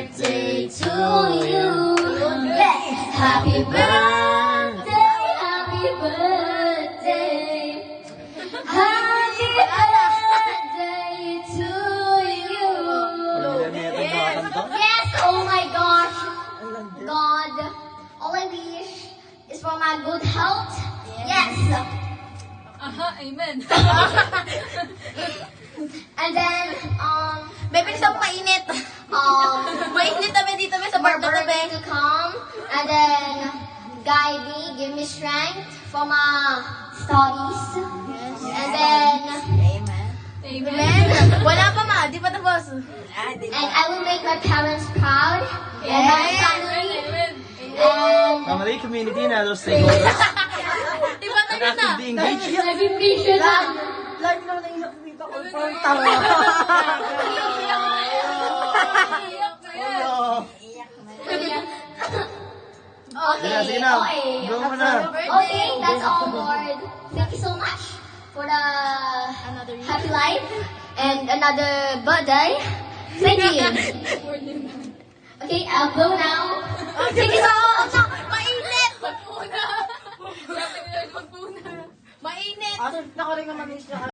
birthday to you. Happy birthday, happy birthday. Happy birthday to you. Yes, oh my gosh. God, all I wish is for my good health. Yes. Amen. And then, May pinisang mainit. Mainit na ba dito sa my barber na ba? birthday to come. And then, guide me, give me strength for my studies. And then, Amen. Wala pa ma, di pa tapos. and I will make my parents proud. And my family. And Family, community, and other stakeholders. Di ba tayo na? Actively engaged. I've been Lagi naman ang iyak dito ko. Parang tawa. Sige na. Go mo na. Okay, that's all, Lord. Thank you so much for the happy life and another birthday. Thank you. Okay, I'll go now. Thank you so much. Mainit! Magpuna. Sabi nila, magpuna. Mainit! Nakaringan namin siya.